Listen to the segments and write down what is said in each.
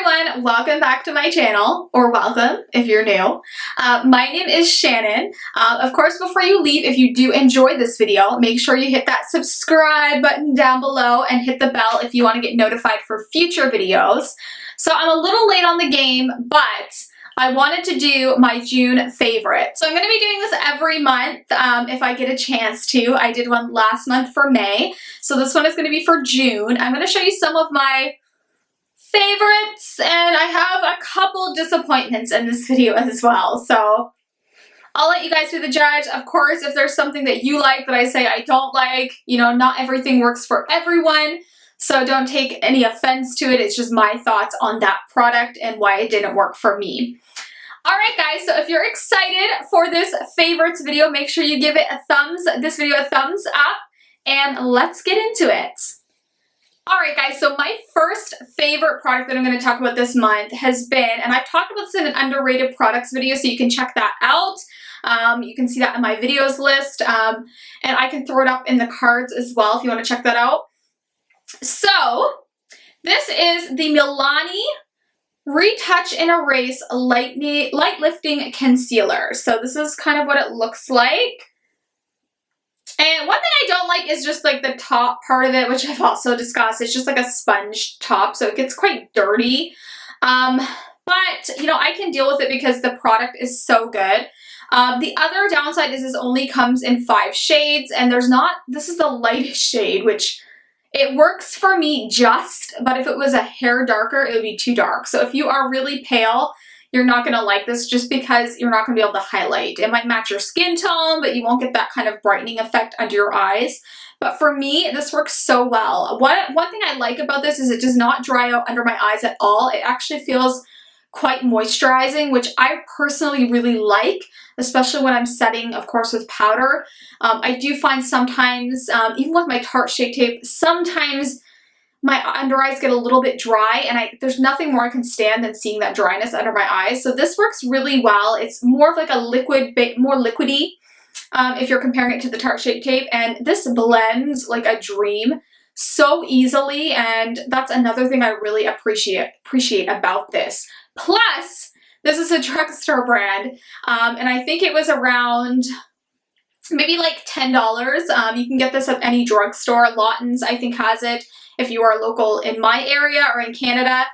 everyone, welcome back to my channel, or welcome if you're new. My name is Shannon. Of course, before you leave, if you do enjoy this video, make sure you hit that subscribe button down below and hit the bell if you want to get notified for future videos. So I'm a little late on the game, but I wanted to do my June favorite. So I'm going to be doing this every month if I get a chance to. I did one last month for May, so this one is going to be for June. I'm going to show you some of my favorites, and I have a couple disappointments in this video as well. So I'll let you guys be the judge. Of course, if there's something that you like that I say I don't like, you know, not everything works for everyone. So don't take any offense to it. It's just my thoughts on that product and why it didn't work for me. Alright guys, so if you're excited for this favorites video, make sure you give it this video a thumbs up, and let's get into it. Alright guys, so my first favorite product that I'm going to talk about this month has been, and I've talked about this in an underrated products video, so you can check that out. You can see that in my videos list, and I can throw it up in the cards as well if you want to check that out. So, this is the Milani Retouch and Erase Light Lifting Concealer. So this is kind of what it looks like. And one thing I don't like is just like the top part of it, which I've also discussed. It's just like a sponge top, so it gets quite dirty. But, you know, I can deal with it because the product is so good. The other downside is this only comes in 5 shades, and this is the lightest shade, which it works for me just, but if it was a hair darker, it would be too dark. So if you are really pale, you're not going to like this just because you're not going to be able to highlight. It might match your skin tone, but you won't get that kind of brightening effect under your eyes. But for me, this works so well. One thing I like about this is it does not dry out under my eyes at all. It actually feels quite moisturizing, which I personally really like, especially when I'm setting, of course, with powder. I do find sometimes, even with my Tarte Shape Tape, sometimes my under eyes get a little bit dry, and there's nothing more I can stand than seeing that dryness under my eyes. So this works really well. It's more of like a liquid, more liquidy if you're comparing it to the Tarte Shape Tape, and this blends like a dream so easily, and that's another thing I really appreciate about this. Plus, this is a drugstore brand, and I think it was around maybe like $10. You can get this at any drugstore. Lawton's, I think, has it if you are local in my area or in Canada.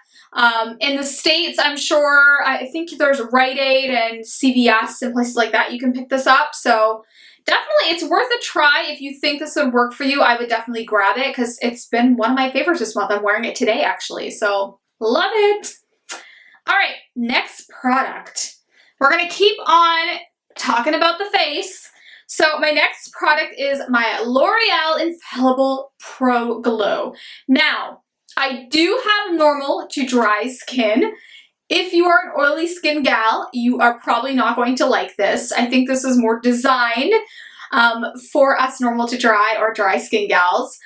In the States, I'm sure, I think there's Rite Aid and CVS and places like that. You can pick this up. So definitely, it's worth a try. If you think this would work for you, I would definitely grab it because it's been one of my favorites this month. I'm wearing it today, actually. So love it. All right, next product. We're going to keep on talking about the face. So my next product is my L'Oreal Infallible Pro Glow. Now, I do have normal to dry skin. If you are an oily skin gal, you are probably not going to like this. I think this is more designed for us normal to dry or dry skin gals.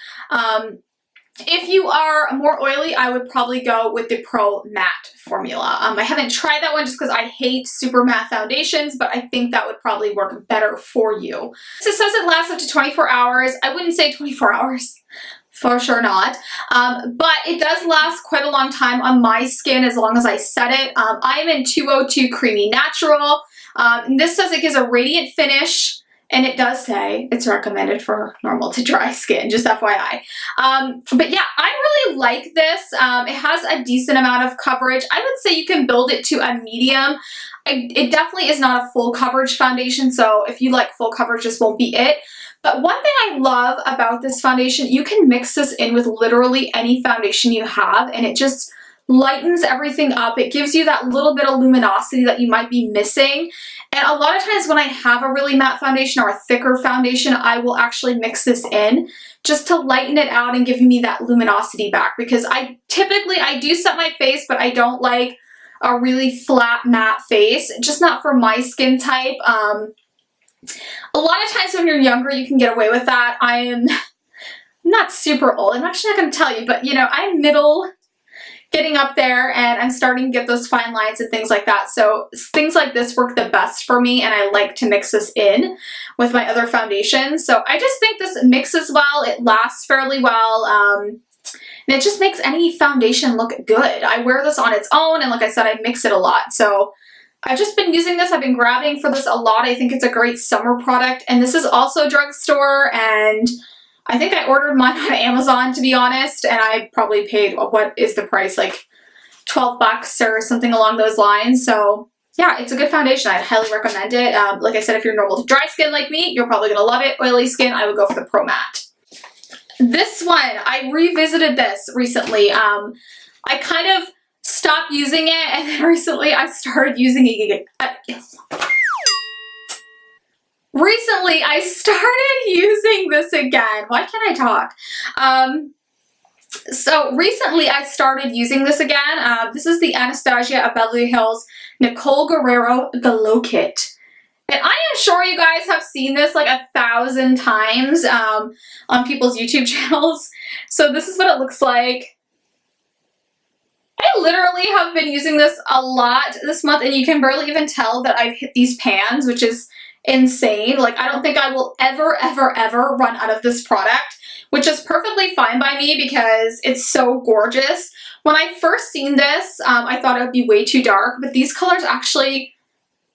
If you are more oily, I would probably go with the Pro Matte formula. I haven't tried that one just because I hate super matte foundations, but I think that would probably work better for you. So it says it lasts up to 24 hours. I wouldn't say 24 hours. For sure not. But it does last quite a long time on my skin as long as I set it. I am in 202 Creamy Natural. And this says it gives a radiant finish. And it does say it's recommended for normal to dry skin, just FYI. But yeah, I really like this. It has a decent amount of coverage. I would say you can build it to a medium. It definitely is not a full coverage foundation, so if you like full coverage, this won't be it. But one thing I love about this foundation, you can mix this in with literally any foundation you have, and it just lightens everything up. It gives you that little bit of luminosity that you might be missing. And a lot of times when I have a really matte foundation or a thicker foundation, I will actually mix this in just to lighten it out and give me that luminosity back, because I do set my face, but I don't like a really flat matte face, just not for my skin type. A lot of times when you're younger, you can get away with that. I am not super old. I'm actually not going to tell you, but you know, I'm middle, getting up there, and I'm starting to get those fine lines and things like that. So things like this work the best for me, and I like to mix this in with my other foundations. So I just think this mixes well. It lasts fairly well. and it just makes any foundation look good. I wear this on its own, and like I said, I mix it a lot. So I've just been using this. I've been grabbing for this a lot. I think it's a great summer product, and this is also drugstore, and I think I ordered mine on Amazon, to be honest, and I probably paid, what is the price, like 12 bucks or something along those lines. So yeah, it's a good foundation. I'd highly recommend it. Like I said, if you're normal to dry skin like me, you're probably going to love it. Oily skin, I would go for the Pro Matte. This one, I revisited this recently. I kind of stopped using it, and then recently I started using it again. Recently, I started using this again. Why can't I talk? So recently I started using this again. This is the Anastasia of Beverly Hills Nicole Guerrero Glow Kit. And I am sure you guys have seen this like 1,000 times on people's YouTube channels. So this is what it looks like. I literally have been using this a lot this month, and you can barely even tell that I've hit these pans, which is insane. Like, I don't think I will ever run out of this product, which is perfectly fine by me because it's so gorgeous. When I first seen this, I thought it would be way too dark, but these colors actually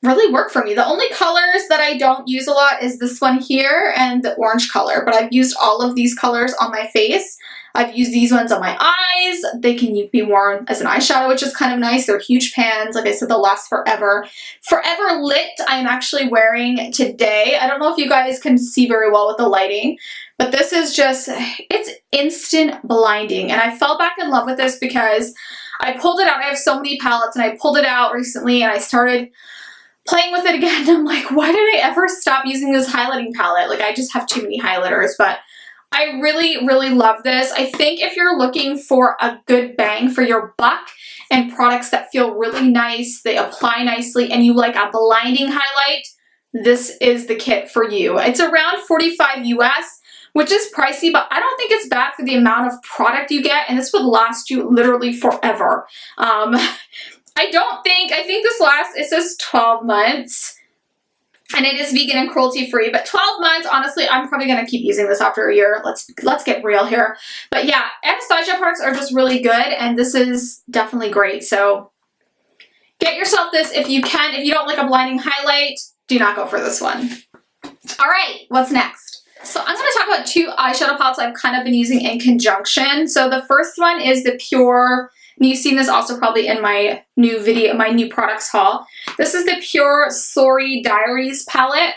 really work for me. The only colors that I don't use a lot is this one here and the orange color, but I've used all of these colors on my face. I've used these ones on my eyes. They can be worn as an eyeshadow, which is kind of nice. They're huge pans. Like I said, they'll last forever. Forever Lit, I'm actually wearing today. I don't know if you guys can see very well with the lighting, but this is just, it's instant blinding. And I fell back in love with this because I pulled it out. I have so many palettes, and I pulled it out recently, and I started playing with it again. I'm like, why did I ever stop using this highlighting palette? Like, I just have too many highlighters, but I really love this. I think if you're looking for a good bang for your buck and products that feel really nice, they apply nicely, and you like a blinding highlight, this is the kit for you. It's around $45 US, which is pricey, but I don't think it's bad for the amount of product you get, and this would last you literally forever. I think this lasts, it says 12 months. And it is vegan and cruelty free, but 12 months, honestly, I'm probably going to keep using this after a year. Let's get real here. But yeah, Anastasia products are just really good, and this is definitely great. So get yourself this if you can. If you don't like a blinding highlight, do not go for this one. All right, what's next? So I'm going to talk about two eyeshadow palettes I've kind of been using in conjunction. So the first one is the Pure, and you've seen this also probably in my new video, my new products haul. This is the Pure Sorry Diaries palette.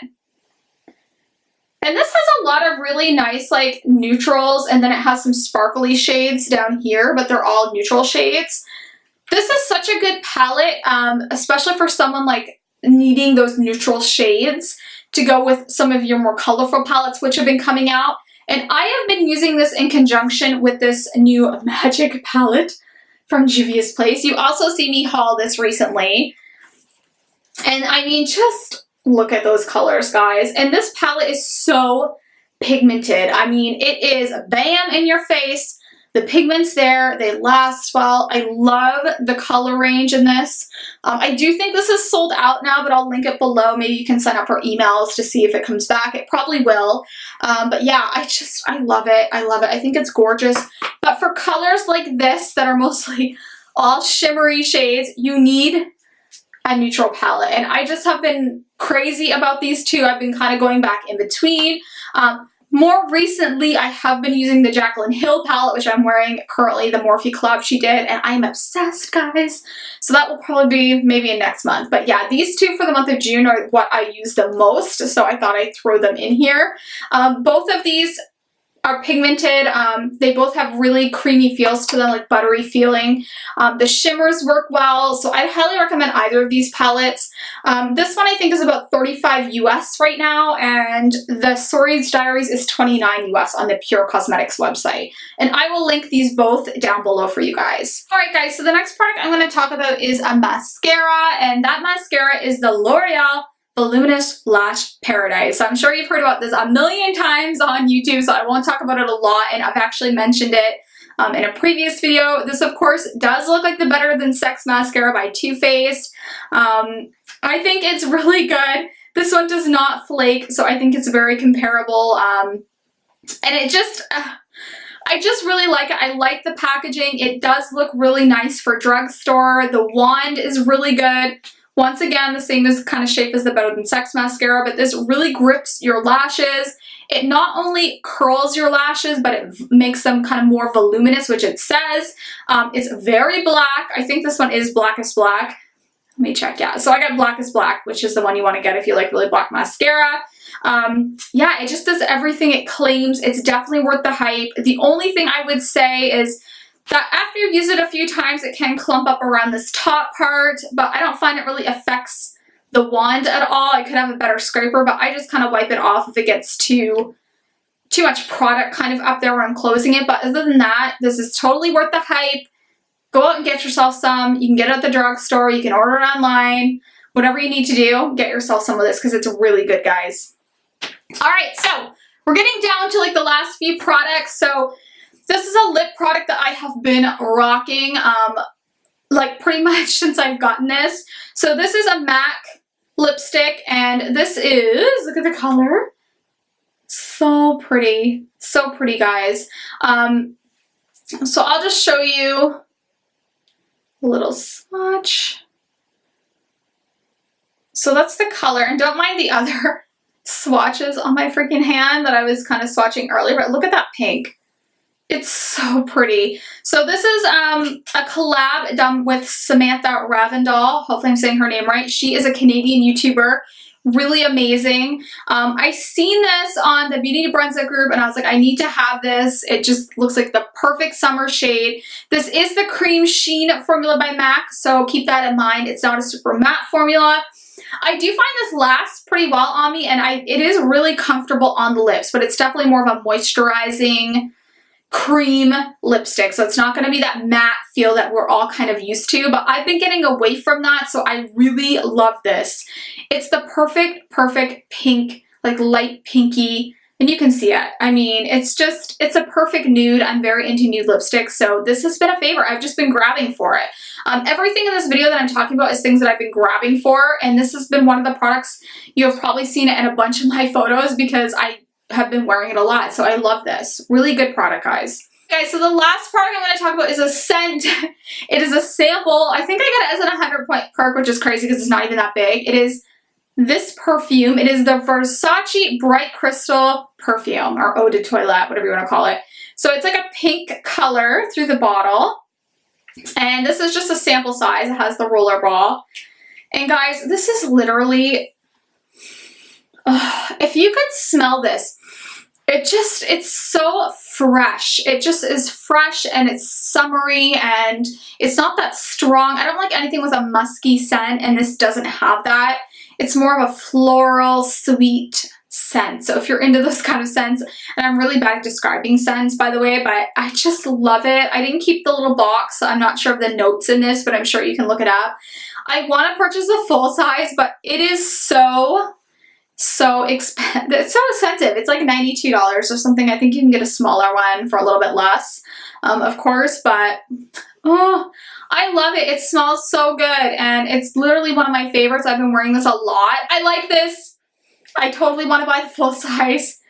And this has a lot of really nice like neutrals, and then it has some sparkly shades down here, but they're all neutral shades. This is such a good palette, especially for someone like needing those neutral shades to go with some of your more colorful palettes which have been coming out. And I have been using this in conjunction with this new Magic palette from Juvia's Place. You also see me haul this recently. And I mean, just look at those colors, guys. And this palette is so pigmented. I mean, it is bam in your face. The pigment's there. They last well. I love the color range in this. I do think this is sold out now, but I'll link it below. Maybe you can sign up for emails to see if it comes back. It probably will. But yeah, I love it. I love it. I think it's gorgeous. But for colors like this that are mostly all shimmery shades, you need a neutral palette. And I just have been crazy about these two. I've been kind of going back in between. More recently, I have been using the Jaclyn Hill palette, which I'm wearing currently, the Morphe collab she did, and I'm obsessed, guys. So that will probably be maybe in next month. But yeah, these two for the month of June are what I use the most, so I thought I'd throw them in here. Both of these are pigmented. They both have really creamy feels to them, like buttery feeling. The shimmers work well, so I'd highly recommend either of these palettes. This one I think is about $35 US right now, and the Sorry Diaries is $29 US on the Pure Cosmetics website. And I will link these both down below for you guys. Alright guys, so the next product I'm going to talk about is a mascara, and that mascara is the L'Oreal Voluminous Lash Paradise. So I'm sure you've heard about this a million times on YouTube, so I won't talk about it a lot, and I've actually mentioned it in a previous video. This, of course, does look like the Better Than Sex mascara by Too Faced. I think it's really good. This one does not flake, so I think it's very comparable. And it just... I just really like it. I like the packaging. It does look really nice for drugstore. The wand is really good. Once again, the same as kind of shape as the Better Than Sex mascara, but this really grips your lashes. It not only curls your lashes, but it makes them kind of more voluminous, which it says. It's very black. I think this one is blackest black. Let me check, yeah. So I got blackest black, which is the one you want to get if you like really black mascara. Yeah, it just does everything it claims. It's definitely worth the hype. The only thing I would say is that after you've used it a few times, it can clump up around this top part, but I don't find it really affects the wand at all. I could have a better scraper, but I just kind of wipe it off if it gets too much product kind of up there when I'm closing it. But other than that, this is totally worth the hype. Go out and get yourself some. You can get it at the drugstore. You can order it online. Whatever you need to do, get yourself some of this because it's really good, guys. All right, so we're getting down to like the last few products. So this is a lip product that I have been rocking like pretty much since I've gotten this. So this is a MAC lipstick, and this is, look at the color. So pretty, guys. So I'll just show you a little swatch. So that's the color, and don't mind the other swatches on my freaking hand that I was kind of swatching earlier, but look at that pink. It's so pretty. So this is a collab done with Samantha Ravindal. Hopefully I'm saying her name right. She is a Canadian YouTuber. Really amazing. I seen this on the Beauty to Brunswick group and I was like, I need to have this. It just looks like the perfect summer shade. This is the Cream Sheen formula by MAC, so keep that in mind. It's not a super matte formula. I do find this lasts pretty well on me, and it is really comfortable on the lips, but it's definitely more of a moisturizing cream lipstick, so it's not going to be that matte feel that we're all kind of used to, but I've been getting away from that, so I really love this. It's the perfect pink, like light pinky, and you can see it. I mean, it's a perfect nude. I'm very into nude lipsticks, so this has been a favorite. I've just been grabbing for it. Everything in this video that I'm talking about is things that I've been grabbing for, and this has been one of the products. You have probably seen it in a bunch of my photos because I have been wearing it a lot, so I love this. Really good product, guys. Okay, so the last product I'm going to talk about is a scent. It is a sample. I think I got it as an 100-point perk, which is crazy because it's not even that big. It is this perfume. It is the Versace Bright Crystal perfume, or Eau de Toilette, whatever you want to call it. So it's like a pink color through the bottle, and this is just a sample size. It has the roller ball. And guys, this is literally, if you could smell this, it's so fresh. It just is fresh, and it's summery, and it's not that strong. I don't like anything with a musky scent, and this doesn't have that. It's more of a floral, sweet scent. So if you're into those kind of scents, and I'm really bad at describing scents, by the way, but I just love it. I didn't keep the little box, so I'm not sure of the notes in this, but I'm sure you can look it up. I want to purchase a full size, but it is so expensive. It's so expensive. It's like $92 or something. I think you can get a smaller one for a little bit less, of course, but oh, I love it. It smells so good, and it's literally one of my favorites. I've been wearing this a lot. I like this. I totally want to buy the full size.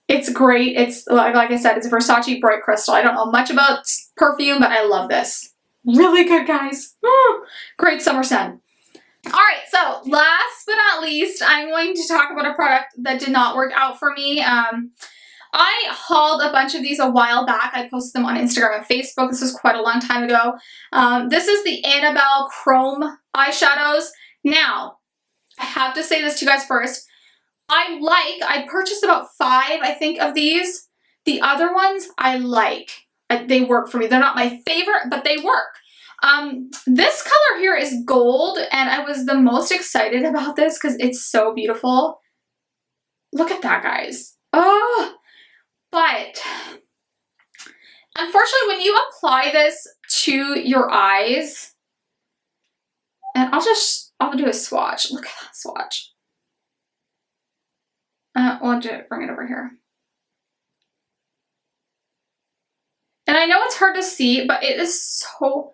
It's great. It's, like I said, it's Versace Bright Crystal. I don't know much about perfume, but I love this. Really good, guys. Oh, great summer scent. All right, so last but not least, I'm going to talk about a product that did not work out for me. I hauled a bunch of these a while back. I posted them on Instagram and Facebook. This was quite a long time ago. This is the Annabelle Chrome eyeshadows. Now, I have to say this to you guys first. I purchased about 5, I think, of these. The other ones I like. They work for me. They're not my favorite, but they work. This color here is gold, and I was the most excited about this because it's so beautiful. Look at that, guys. Oh, but unfortunately, when you apply this to your eyes, and I'll do a swatch. Look at that swatch. We'll bring it over here. And I know it's hard to see, but it is so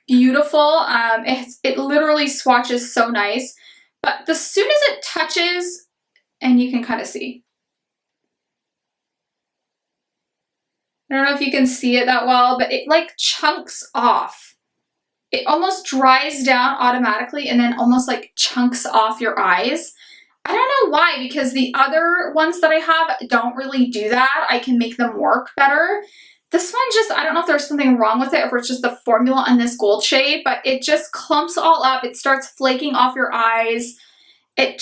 beautiful. It literally swatches so nice, but as soon as it touches, and you can kind of see, I don't know if you can see it that well, but it like chunks off. It almost dries down automatically and then almost like chunks off your eyes. I don't know why, because the other ones that I have don't really do that. I can make them work better. This one just, I don't know if there's something wrong with it or if it's just the formula on this gold shade, but it just clumps all up. It starts flaking off your eyes. It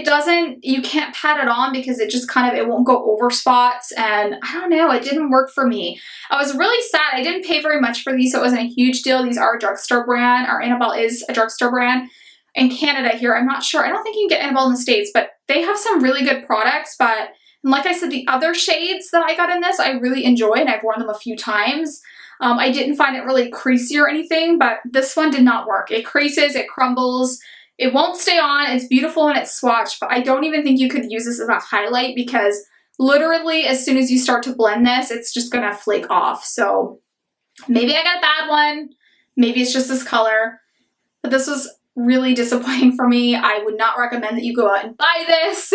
doesn't, you can't pat it on because it just kind of, it won't go over spots, and I don't know, it didn't work for me. I was really sad. I didn't pay very much for these, so it wasn't a huge deal. These are a drugstore brand, or Annabelle is a drugstore brand. In Canada here, I'm not sure. I don't think you can get Annabelle in the States, but they have some really good products. But like I said, the other shades that I got in this, I really enjoy, and I've worn them a few times. I didn't find it really creasy or anything, but this one did not work. It creases, it crumbles. It won't stay on. It's beautiful and it's swatched, but I don't even think you could use this as a highlight because literally as soon as you start to blend this, it's just gonna flake off. So maybe I got a bad one. Maybe it's just this color, but this was really disappointing for me. I would not recommend that you go out and buy this,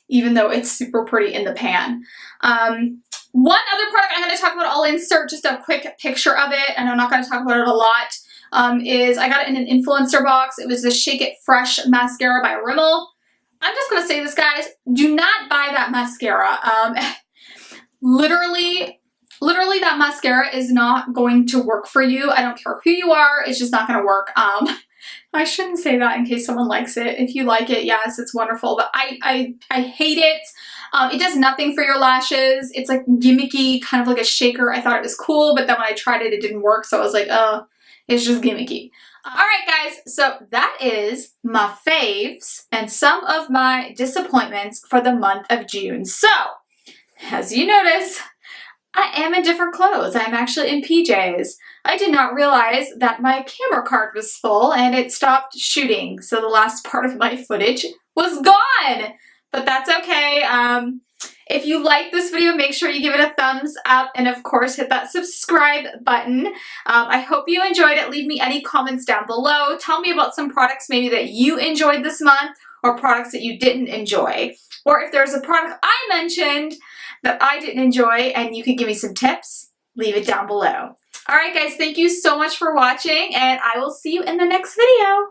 even though it's super pretty in the pan. One other product I'm going to talk about, I'll insert just a quick picture of it, and I'm not going to talk about it a lot, is I got it in an influencer box. It was the Shake It Fresh mascara by Rimmel. I'm just going to say this, guys, do not buy that mascara. Literally that mascara is not going to work for you. I don't care who you are, it's just not going to work. I shouldn't say that in case someone likes it. If you like it, yes, it's wonderful, but I hate it. It does nothing for your lashes. It's like gimmicky, kind of like a shaker. I thought it was cool, but then when I tried it, it didn't work. So I was like, oh, it's just gimmicky. All right, guys, so that is my faves and some of my disappointments for the month of June. So, as you notice, I am in different clothes. I'm actually in PJs. I did not realize that my camera card was full and it stopped shooting. So the last part of my footage was gone, but that's okay. If you like this video, make sure you give it a thumbs up and of course hit that subscribe button. I hope you enjoyed it. Leave me any comments down below. Tell me about some products maybe that you enjoyed this month or products that you didn't enjoy. Or if there's a product I mentioned that I didn't enjoy and you could give me some tips, leave it down below. All right, guys, thank you so much for watching, and I will see you in the next video.